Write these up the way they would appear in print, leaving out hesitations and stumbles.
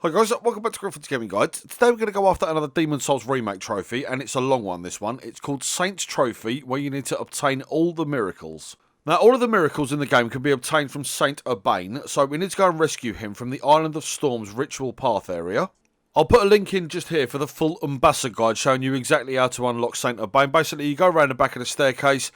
Hi guys, welcome back to Griffin's Gaming Guide. Today we're going to go after another Demon Souls remake trophy, and it's a long one, this one. It's called Saint's Trophy, where you need to obtain all the miracles. Now, all of the miracles in the game can be obtained from Saint Urbain, so we need to go and rescue him from the Island of Storms Ritual Path area. I'll put a link in just here for the full Ambassador guide showing you exactly how to unlock Saint Urbain. Basically, you go around the back of the staircase,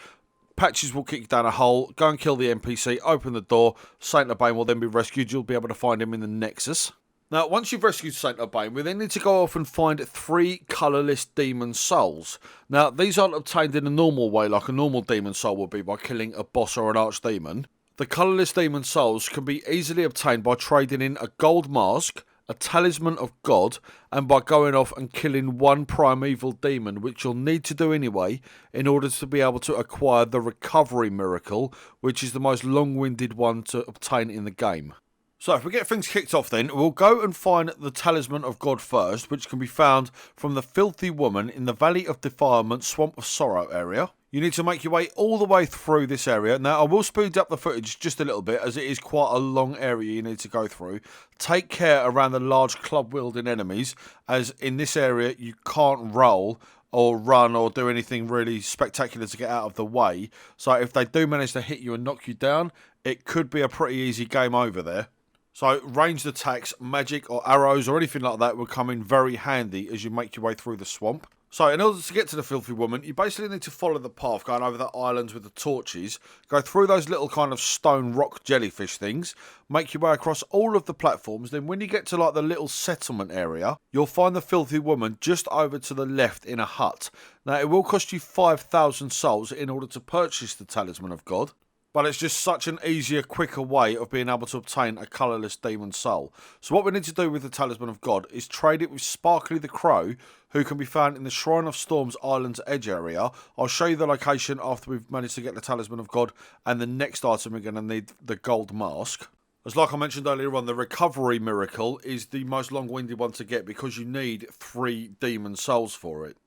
Patches will kick you down a hole, go and kill the NPC, open the door, Saint Urbain will then be rescued. You'll be able to find him in the Nexus. Now, once you've rescued Saint Urbain, we then need to go off and find 3 colourless demon souls. Now, these aren't obtained in a normal way like a normal demon soul would be by killing a boss or an archdemon. The colourless demon souls can be easily obtained by trading in a gold mask, a Talisman of God, and by going off and killing one primeval demon, which you'll need to do anyway in order to be able to acquire the recovery miracle, which is the most long-winded one to obtain in the game. So if we get things kicked off then, we'll go and find the Talisman of God first, which can be found from the Filthy Woman in the Valley of Defilement Swamp of Sorrow area. You need to make your way all the way through this area. Now, I will speed up the footage just a little bit, as it is quite a long area you need to go through. Take care around the large club-wielding enemies, as in this area you can't roll or run or do anything really spectacular to get out of the way. So if they do manage to hit you and knock you down, it could be a pretty easy game over there. So ranged attacks, magic or arrows or anything like that will come in very handy as you make your way through the swamp. So in order to get to the Filthy Woman, you basically need to follow the path going over the islands with the torches, go through those little kind of stone rock jellyfish things, make your way across all of the platforms, then when you get to like the little settlement area, you'll find the Filthy Woman just over to the left in a hut. Now it will cost you 5,000 souls in order to purchase the Talisman of God. But it's just such an easier, quicker way of being able to obtain a colourless demon soul. So what we need to do with the Talisman of God is trade it with Sparkly the Crow, who can be found in the Shrine of Storms Island's Edge area. I'll show you the location after we've managed to get the Talisman of God, and the next item we're going to need the gold mask. As like I mentioned earlier on, the recovery miracle is the most long-winded one to get because you need 3 demon souls for it.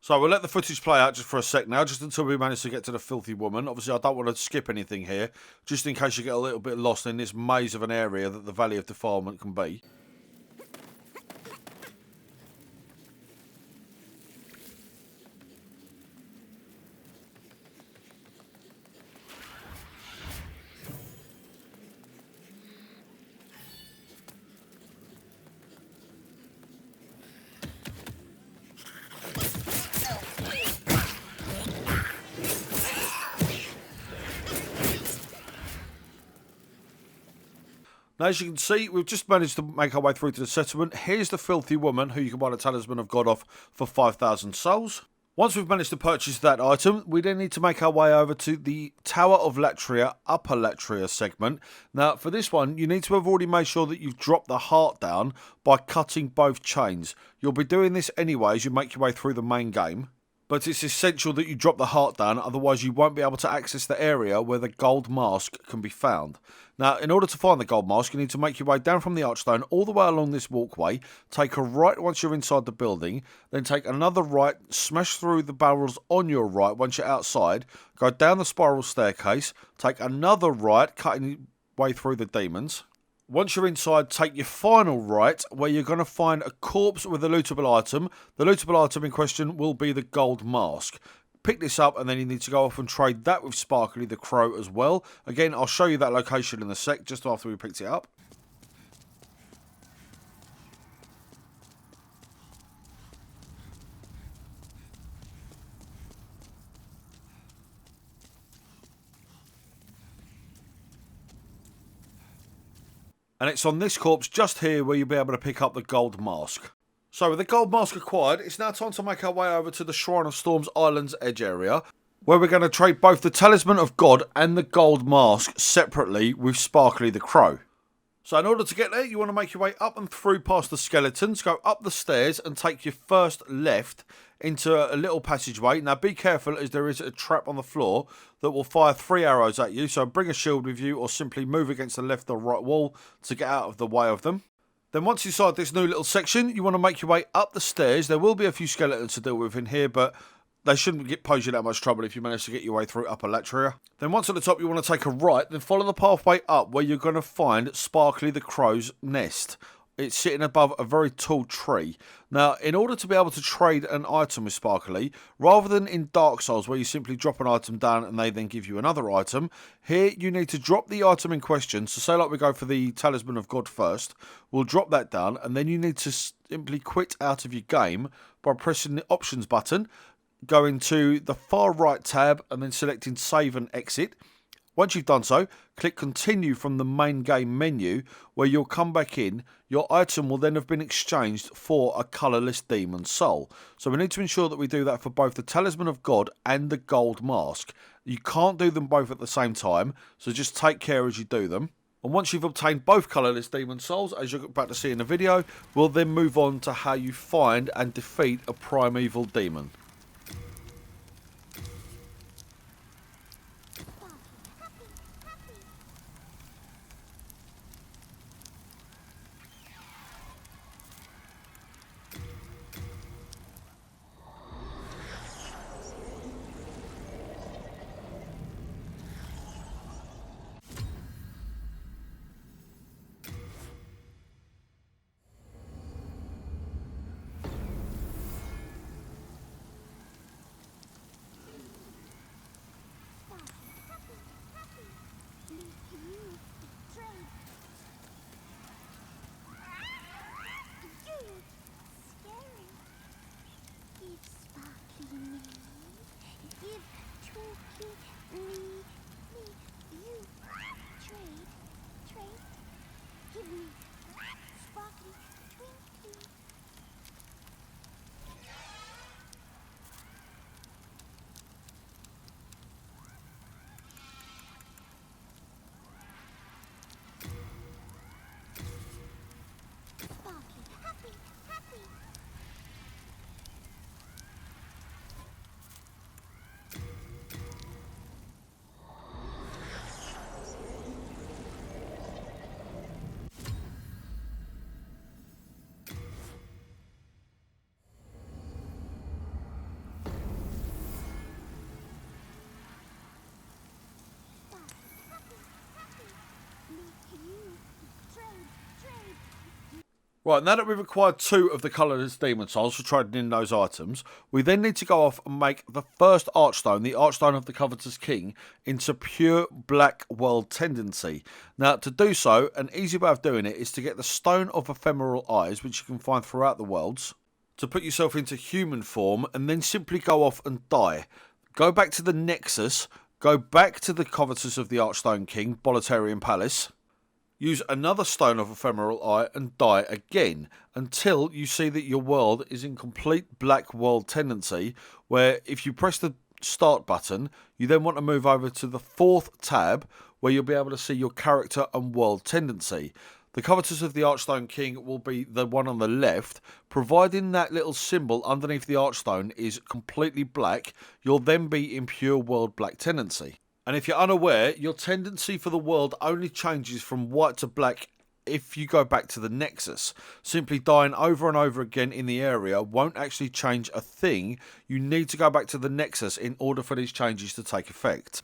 So we'll let the footage play out just for a sec now, just until we manage to get to the Filthy Woman. Obviously, I don't want to skip anything here, just in case you get a little bit lost in this maze of an area that the Valley of Defilement can be. Now, as you can see, we've just managed to make our way through to the settlement. Here's the Filthy Woman, who you can buy the Talisman of God off for 5,000 souls. Once we've managed to purchase that item, we then need to make our way over to the Tower of Latria, Upper Latria segment. Now, for this one, you need to have already made sure that you've dropped the heart down by cutting both chains. You'll be doing this anyway as you make your way through the main game. But it's essential that you drop the heart down, otherwise you won't be able to access the area where the gold mask can be found. Now, in order to find the gold mask, you need to make your way down from the archstone all the way along this walkway, take a right once you're inside the building, then take another right, smash through the barrels on your right once you're outside, go down the spiral staircase, take another right, cutting your way through the demons. Once you're inside, take your final right, where you're going to find a corpse with a lootable item. The lootable item in question will be the gold mask. Pick this up, and then you need to go off and trade that with Sparkly the Crow as well. Again, I'll show you that location in a sec, just after we picked it up. And it's on this corpse just here where you'll be able to pick up the gold mask. So with the gold mask acquired, it's now time to make our way over to the Shrine of Storms Island's Edge area, where we're going to trade both the Talisman of God and the gold mask separately with Sparkly the Crow. So in order to get there, you want to make your way up and through past the skeletons, go up the stairs and take your first left into a little passageway. Now be careful, as there is a trap on the floor that will fire 3 arrows at you, so bring a shield with you or simply move against the left or right wall to get out of the way of them. Then once inside this new little section, you want to make your way up the stairs. There will be a few skeletons to deal with in here, but they shouldn't pose you that much trouble if you manage to get your way through Upper Latria. Then once at the top, you want to take a right, then follow the pathway up where you're going to find Sparkly the Crow's nest. It's sitting above a very tall tree. Now, in order to be able to trade an item with Sparkly, rather than in Dark Souls where you simply drop an item down and they then give you another item, here you need to drop the item in question. So say like we go for the Talisman of God first, we'll drop that down and then you need to simply quit out of your game by pressing the options button, going to the far right tab and then selecting save and exit. Once you've done so, click continue from the main game menu where you'll come back in. Your item will then have been exchanged for a colourless demon soul. So we need to ensure that we do that for both the Talisman of God and the gold mask. You can't do them both at the same time, so just take care as you do them. And once you've obtained both colourless demon souls, as you're about to see in the video, we'll then move on to how you find and defeat a primeval demon. Right, now that we've acquired 2 of the colourless demon souls for trading in those items, we then need to go off and make the first archstone, the archstone of the Covetous King, into pure black world tendency. Now, to do so, an easy way of doing it is to get the Stone of Ephemeral Eyes, which you can find throughout the worlds, to put yourself into human form, and then simply go off and die. Go back to the Nexus, go back to the Covetous of the Archstone King, Bolitarian Palace, use another Stone of Ephemeral Eye and die again until you see that your world is in complete black world tendency, where if you press the start button, you then want to move over to the 4th tab where you'll be able to see your character and world tendency. The Covetous of the Archstone King will be the one on the left. Providing that little symbol underneath the Archstone is completely black, you'll then be in pure world black tendency. And if you're unaware, your tendency for the world only changes from white to black if you go back to the Nexus. Simply dying over and over again in the area won't actually change a thing. You need to go back to the Nexus in order for these changes to take effect.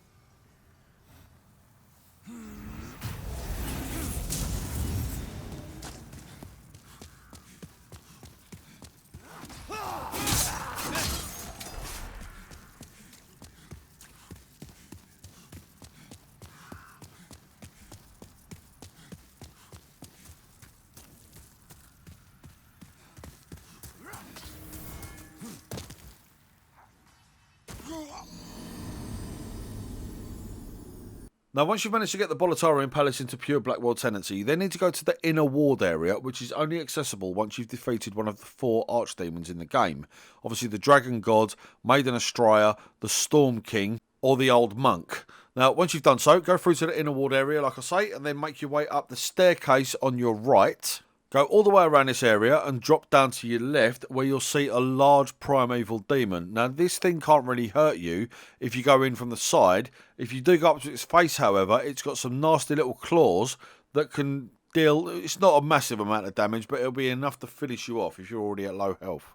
Now, once you've managed to get the Bolitarian Palace into pure black world tendency, you then need to go to the inner ward area, which is only accessible once you've defeated one of the 4 archdemons in the game. Obviously, the Dragon God, Maiden Astraea, the Storm King, or the Old Monk. Now, once you've done so, go through to the inner ward area, like I say, and then make your way up the staircase on your right. Go all the way around this area and drop down to your left where you'll see a large primeval demon. Now, this thing can't really hurt you if you go in from the side. If you do go up to its face, however, it's got some nasty little claws that can deal... It's not a massive amount of damage, but it'll be enough to finish you off if you're already at low health.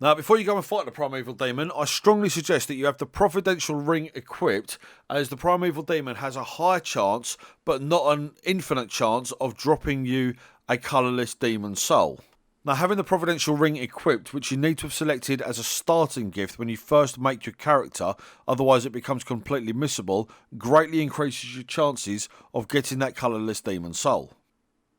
Now, before you go and fight the primeval demon, I strongly suggest that you have the Providential Ring equipped, as the primeval demon has a high chance, but not an infinite chance, of dropping you a colourless demon soul. Now, having the providential ring equipped, which you need to have selected as a starting gift when you first make your character, otherwise it becomes completely missable, greatly increases your chances of getting that colourless demon soul.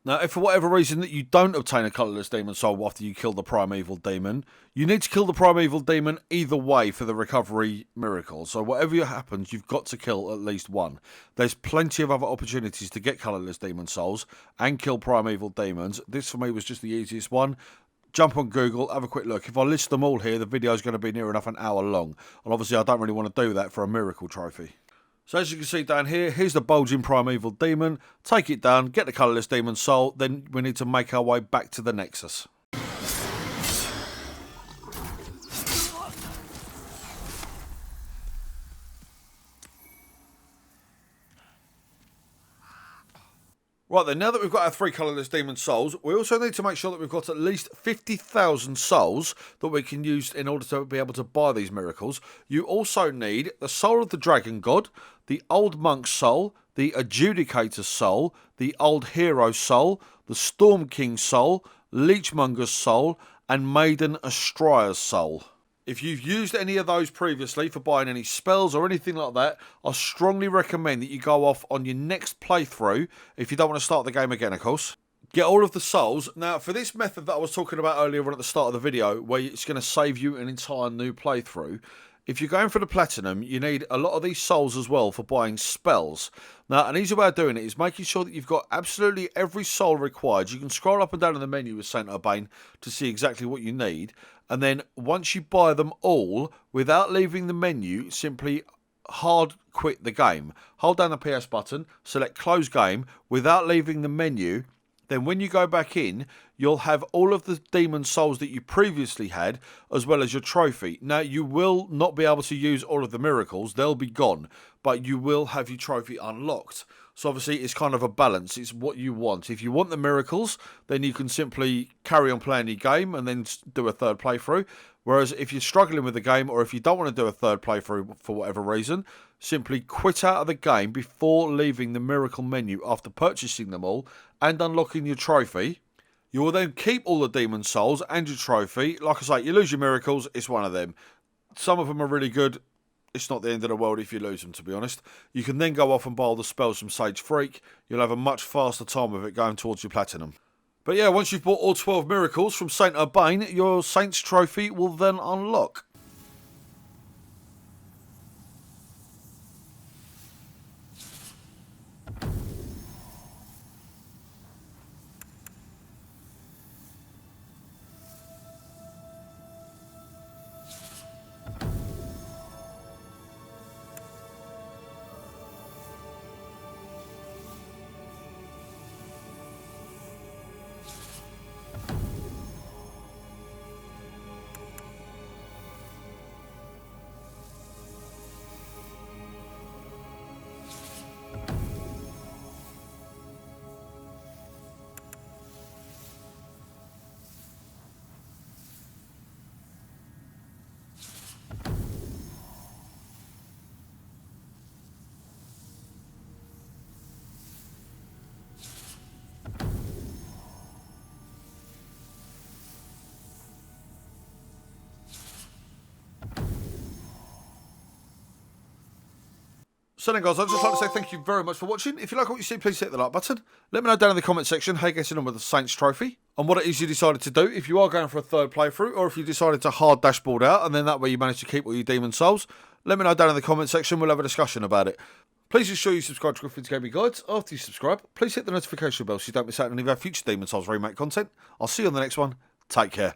Now, if for whatever reason that you don't obtain a colourless demon soul after you kill the primeval demon, you need to kill the primeval demon either way for the recovery miracle. So whatever happens, you've got to kill at least one. There's plenty of other opportunities to get colourless demon souls and kill primeval demons. This for me was just the easiest one. Jump on Google, have a quick look. If I list them all here, the video is going to be near enough an hour long. And obviously I don't really want to do that for a miracle trophy. So as you can see down here, here's the bulging primeval demon. Take it down, get the colourless demon soul, then we need to make our way back to the Nexus. Right then, now that we've got our 3 colourless demon souls, we also need to make sure that we've got at least 50,000 souls that we can use in order to be able to buy these miracles. You also need the soul of the dragon god, the old monk's soul, the adjudicator's soul, the old hero soul, the storm king's soul, leechmonger's soul, and maiden Astraea's soul. If you've used any of those previously for buying any spells or anything like that, I strongly recommend that you go off on your next playthrough, if you don't want to start the game again, of course. Get all of the souls. Now, for this method that I was talking about earlier on at the start of the video, where it's going to save you an entire new playthrough, if you're going for the platinum, you need a lot of these souls as well for buying spells. Now, an easy way of doing it is making sure that you've got absolutely every soul required. You can scroll up and down in the menu with Saint Urbain to see exactly what you need. And then once you buy them all, without leaving the menu, simply hard quit the game. Hold down the PS button, select close game without leaving the menu. Then when you go back in, you'll have all of the demon souls that you previously had, as well as your trophy. Now, you will not be able to use all of the miracles. They'll be gone. But you will have your trophy unlocked. So obviously, it's kind of a balance. It's what you want. If you want the miracles, then you can simply carry on playing your game and then do a third playthrough. Whereas if you're struggling with the game, or if you don't want to do a third playthrough for whatever reason, simply quit out of the game before leaving the miracle menu after purchasing them all and unlocking your trophy. You will then keep all the demon souls and your trophy. Like I say, you lose your miracles, it's one of them. Some of them are really good. It's not the end of the world if you lose them, to be honest. You can then go off and buy all the spells from Sage Freak. You'll have a much faster time with it going towards your platinum. But yeah, once you've bought all 12 miracles from Saint Urbain, your Saint's trophy will then unlock. So then guys, I'd just like to say thank you very much for watching. If you like what you see, please hit the like button. Let me know down in the comment section how you're getting on with the Saints trophy and what it is you decided to do. If you are going for a third playthrough, or if you decided to hard dashboard out and then that way you managed to keep all your demon souls, let me know down in the comment section. We'll have a discussion about it. Please ensure you subscribe to Griffin's Gaming Guides. After you subscribe, please hit the notification bell so you don't miss out on any of our future Demon Souls remake content. I'll see you on the next one. Take care.